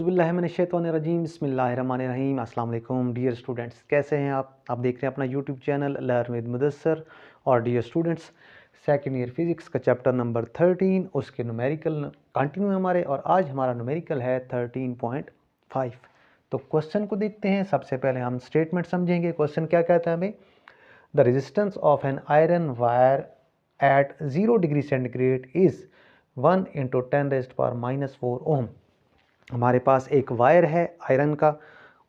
औज़ुबिल्लाहिमिनश्शैतानिर्रजीम बिस्मिल्लाहिर्रहमानिर्रहीम। अस्सलाम वालेकुम डियर स्टूडेंट्स, कैसे हैं आप देख रहे हैं अपना YouTube channel learn with Mudassar. और dear students, second year physics का चैप्टर नंबर 13 उसके न्यूमेरिकल कंटिन्यू है हमारे, और आज हमारा न्यूमेरिकल है 13.5। तो क्वेश्चन को देखते हैं। सबसे पहले हम स्टेटमेंट समझेंगे। क्वेश्चन क्या कहता है हमें, the resistance of an iron wire eight 0 degree centigrade is 1 × 10⁻⁻⁴ ओम। हमारे पास एक वायर है आयरन का,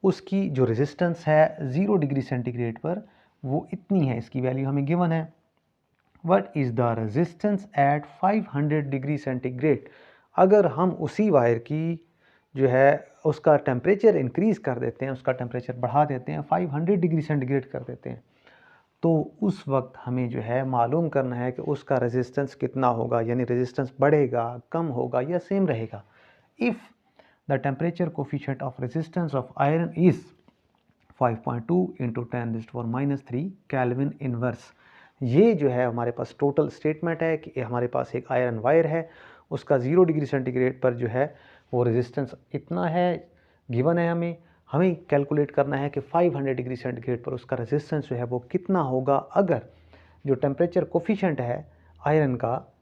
उसकी जो रेजिस्टेंस है 0 डिग्री सेंटीग्रेड पर वो इतनी है, इसकी वैल्यू हमें गिवन है। What is the resistance at 500 degree centigrade. अगर हम उसी वायर की जो है उसका टेम्परेचर इंक्रीज़ कर देते हैं, उसका टेम्परेचर बढ़ा देते हैं, 500 डिग्री सेंटीग्रेड कर देते हैं, तो उस वक्त हमें जो है मालूम करना है कि उसका रेजिस्टेंस कितना होगा, यानी रेजिस्टेंस बढ़ेगा, कम होगा या सेम रहेगा। If the temperature coefficient of resistance of iron is 5.2 × 10⁻³ kelvin inverse. ये जो है हमारे पास टोटल स्टेटमेंट है कि हमारे पास एक आयरन वायर है, उसका 0 डिग्री सेंटीग्रेड पर जो है वो रेजिस्टेंस इतना है, गिवन है। हमें कैलकुलेट करना है कि 500 डिग्री सेंटीग्रेड पर उसका रेजिस्टेंस जो है वो कितना होगा अगर जो टेम्परेचर कोफिशिएंट है आयरन का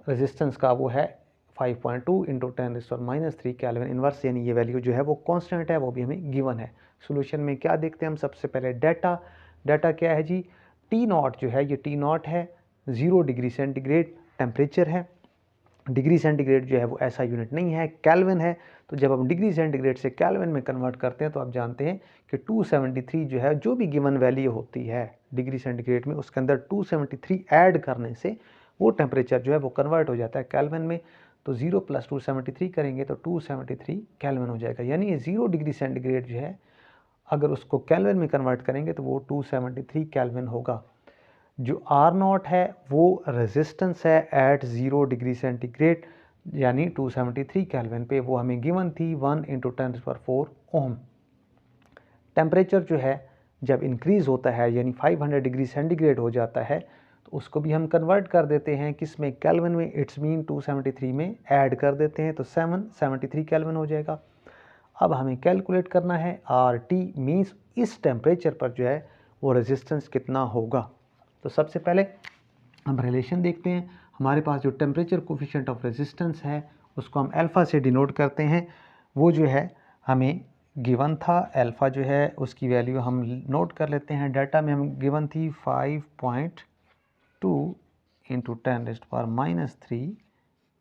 रेजिस्टेंस का वो है 5.2 × 10⁻³ केल्विन इनवर्स, यानी ये वैल्यू जो है वो कांस्टेंट है, वो भी हमें गिवन है। सॉल्यूशन में क्या देखते हैं हम, सबसे पहले डाटा क्या है जी, टी नॉट जो है, ये टी नॉट है, 0 डिग्री सेंटीग्रेड टेम्परेचर है। डिग्री सेंटीग्रेड जो है वो ऐसा यूनिट नहीं है, केल्विन है। तो जब हम डिग्री सेंटीग्रेड से केल्विन में कन्वर्ट करते हैं तो आप जानते हैं कि 273 जो है, जो भी गिवन वैल्यू होती है डिग्री सेंटीग्रेड में, उसके अंदर 273 ऐड करने से वो टेम्परेचर जो है वो कन्वर्ट हो जाता है केल्विन में। तो 0 + 273 करेंगे तो 273 केल्विन हो जाएगा, यानी ये 0 डिग्री सेंटीग्रेड जो है अगर उसको केल्विन में कन्वर्ट करेंगे तो वो 273 केल्विन होगा। जो R0 है वो रेजिस्टेंस है एट 0 डिग्री सेंटीग्रेड, यानी 273 केल्विन पे, वो हमें गिवन थी 1 × 10⁻⁴ ओम। टेम्परेचर जो है जब इंक्रीज़ होता है, यानी 500 डिग्री सेंटीग्रेड हो जाता है, तो उसको भी हम कन्वर्ट कर देते हैं किस में, केल्विन में। इट्स मीन 273 में ऐड कर देते हैं तो 773 केल्विन हो जाएगा। अब हमें कैलकुलेट करना है RT मीन्स इस टेम्परेचर पर जो है वो रेजिस्टेंस कितना होगा। तो सबसे पहले हम रिलेशन देखते हैं। हमारे पास जो टेम्परेचर कोफिशिएंट ऑफ रेजिस्टेंस है उसको हम अल्फ़ा से डिनोट करते हैं। वो जो है हमें गिवन था, अल्फ़ा जो है उसकी वैल्यू हम नोट कर लेते हैं। डाटा में हम गिवन थी 5.2 × 10⁻³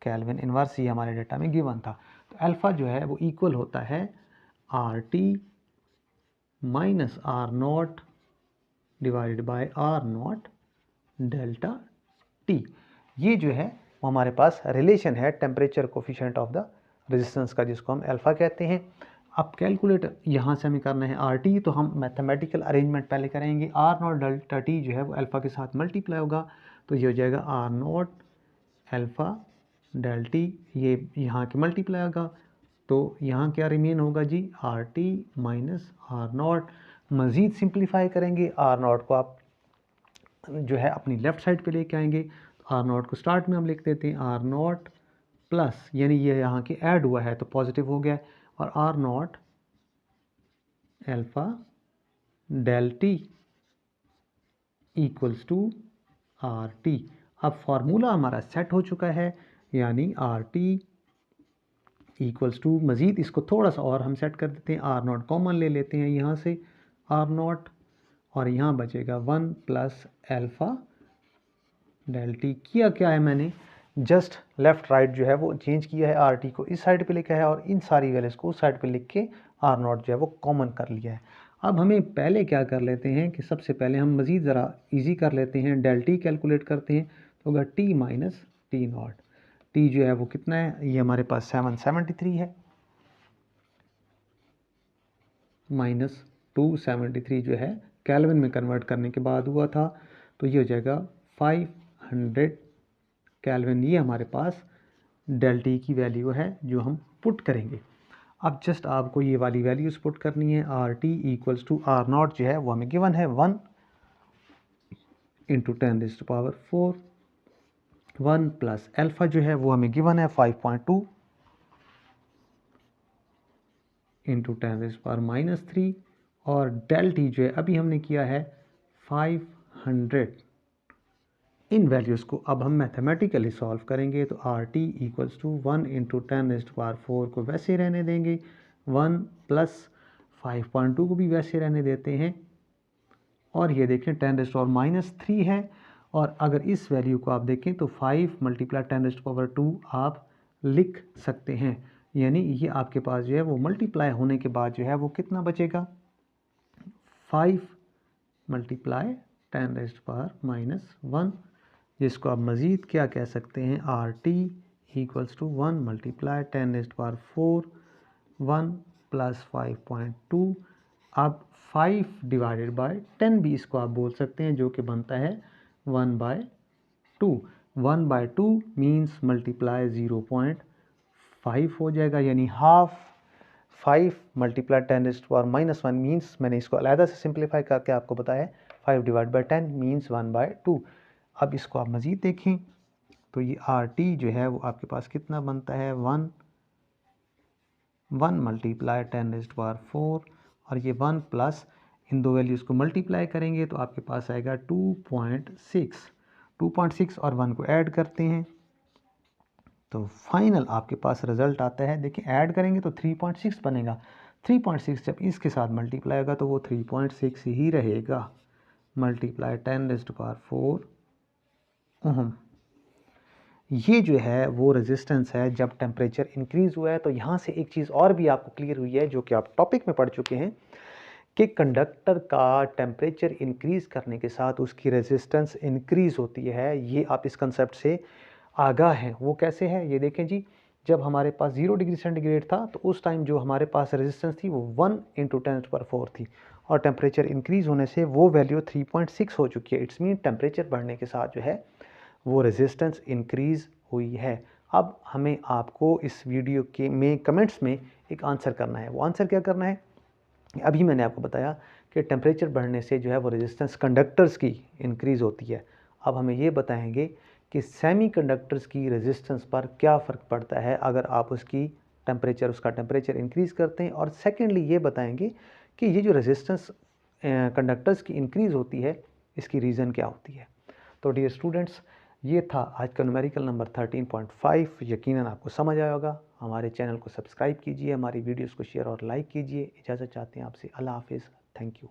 केल्विन इनवर्स, ये हमारे डाटा में गिवन था। तो अल्फ़ा जो है वो इक्वल होता है RT - R0 divided by R0 delta T। ये जो है वो हमारे पास रिलेशन है temperature coefficient of the resistance का, जिसको हम अल्फ़ा कहते हैं। अब कैलकुलेट यहाँ से हमें करना है RT, तो हम मैथमेटिकल अरेंजमेंट पहले करेंगे। R0 डेल्टा T जो है वो अल्फ़ा के साथ मल्टीप्लाई होगा, तो ये हो जाएगा R0 अल्फ़ा डेल्टा T, ये यहाँ के मल्टीप्लाई होगा, तो यहाँ क्या रिमेन होगा जी, RT - R0। मज़ीद सिंप्लीफाई करेंगे, R0 को आप जो है अपनी लेफ़्ट साइड पे लेके आएंगे। तो R0 को स्टार्ट में हम लिख देते हैं R0 प्लस, यानी ये यहाँ के ऐड हुआ है तो पॉजिटिव हो गया, और R0 alpha delta equals to RT। अब फार्मूला हमारा सेट हो चुका है, यानी RT इक्वल्स टू, मज़ीद इसको थोड़ा सा और हम सेट कर देते हैं, R0 कॉमन ले लेते हैं यहाँ से, R0, और यहाँ बचेगा 1 + अल्फ़ा डेल्टा। किया क्या है मैंने, जस्ट लेफ़्ट राइट जो है वो चेंज किया है, RT को इस साइड पे लिखा है और इन सारी वैल्यूज़ को उस साइड पे लिख के R0 जो है वो कॉमन कर लिया है। अब हमें पहले क्या कर लेते हैं कि सबसे पहले हम मज़ीद ज़रा इजी कर लेते हैं, डेल्टा कैलकुलेट करते हैं, तो होगा T - T0। T जो है वो कितना है, ये हमारे पास 773 है, माइनस 273 जो है केल्विन में कन्वर्ट करने के बाद हुआ था, तो ये हो जाएगा 500 केल्विन। ये हमारे पास डेल्टा की वैल्यू है जो हम पुट करेंगे। अब जस्ट आपको ये वाली वैल्यूज पुट करनी है। RT इक्वल्स टू R0 जो है वो हमें गिवन है 1 × 10⁻⁴, 1 प्लस अल्फ़ा जो है वो हमें गिवन है 5.2 इंटू 10⁻³ और डेल टी जो है अभी हमने किया है 500। इन वैल्यूज़ को अब हम मैथमेटिकली सॉल्व करेंगे तो R T equals to 1 into 10⁻⁴ को वैसे रहने देंगे, 1 प्लस 5.2 को भी वैसे रहने देते हैं, और ये देखें 10⁻³ है, और अगर इस वैल्यू को आप देखें तो 5 × 10⁻² आप लिख सकते हैं, यानी ये आपके पास जो है वो मल्टीप्लाई होने के बाद जो है वो कितना बचेगा, 5 × 10⁻⁻1, जिसको आप मज़ीद क्या कह सकते हैं, R T equals to 1 × 10⁻⁴ 1 plus 5.2। अब 5 डिवाइडेड बाय 10 भी इसको आप बोल सकते हैं, जो कि बनता है 1/2। 1/2 मीन्स मल्टीप्लाई 0.5 हो जाएगा, यानी हाफ। 5 × 10⁻⁻1 मीन्स, मैंने इसको अलहदा से सिंप्लीफाई करके आपको बताया, 5 डिवाइड बाई 10 मीन्स 1/2। अब इसको आप मज़ीद देखें तो ये आर टी जो है वो आपके पास कितना बनता है, 1 × 10⁻⁴, और ये 1 प्लस इन दो वैल्यूज़ को मल्टीप्लाई करेंगे तो आपके पास आएगा 2.6 और 1 को ऐड करते हैं तो फाइनल आपके पास रिज़ल्ट आता है। देखिए ऐड करेंगे तो 3.6 बनेगा, 3.6 जब इसके साथ मल्टीप्लाई होगा तो वो 3.6 ही रहेगा, मल्टीप्लाई 10⁻⁴ ओहम। ये जो है वो रेजिस्टेंस है जब टेम्परेचर इंक्रीज़ हुआ है। तो यहाँ से एक चीज़ और भी आपको क्लियर हुई है, जो कि आप टॉपिक में पढ़ चुके हैं, कि कंडक्टर का टेम्परेचर इंक्रीज़ करने के साथ उसकी रेजिस्टेंस इंक्रीज़ होती है। ये आप इस कंसेप्ट से आगाह हैं। वो कैसे है ये देखें जी, जब हमारे पास 0 डिग्री सेंटीग्रेड था तो उस टाइम जो हमारे पास रेजिस्टेंस थी वो 1 × 10⁻⁴ थी, और टेम्परेचर इंक्रीज़ होने से वो वैल्यू 3.6 हो चुकी है। इट्स मीन टेम्परेचर बढ़ने के साथ जो है वो रेजिस्टेंस इंक्रीज़ हुई है। अब हमें आपको इस वीडियो के में कमेंट्स में एक आंसर करना है। वो आंसर क्या करना है, अभी मैंने आपको बताया कि टेम्परेचर बढ़ने से जो है वो रेजिस्टेंस कंडक्टर्स की इंक्रीज़ होती है। अब हमें ये बताएंगे कि सेमीकंडक्टर्स की रेजिस्टेंस पर क्या फ़र्क पड़ता है अगर आप उसका टेम्परेचर इंक्रीज़ करते हैं, और सेकेंडली ये बताएंगे कि ये जो रेजिस्टेंस कंडक्टर्स की इंक्रीज़ होती है इसकी रीज़न क्या होती है। तो डियर स्टूडेंट्स, ये था आज का न्यूमेरिकल नंबर 13.5। यकीनन आपको समझ आया होगा। हमारे चैनल को सब्सक्राइब कीजिए, हमारी वीडियोस को शेयर और लाइक कीजिए। इजाज़त चाहते हैं आपसे। अल्लाह हाफिज़। Thank you.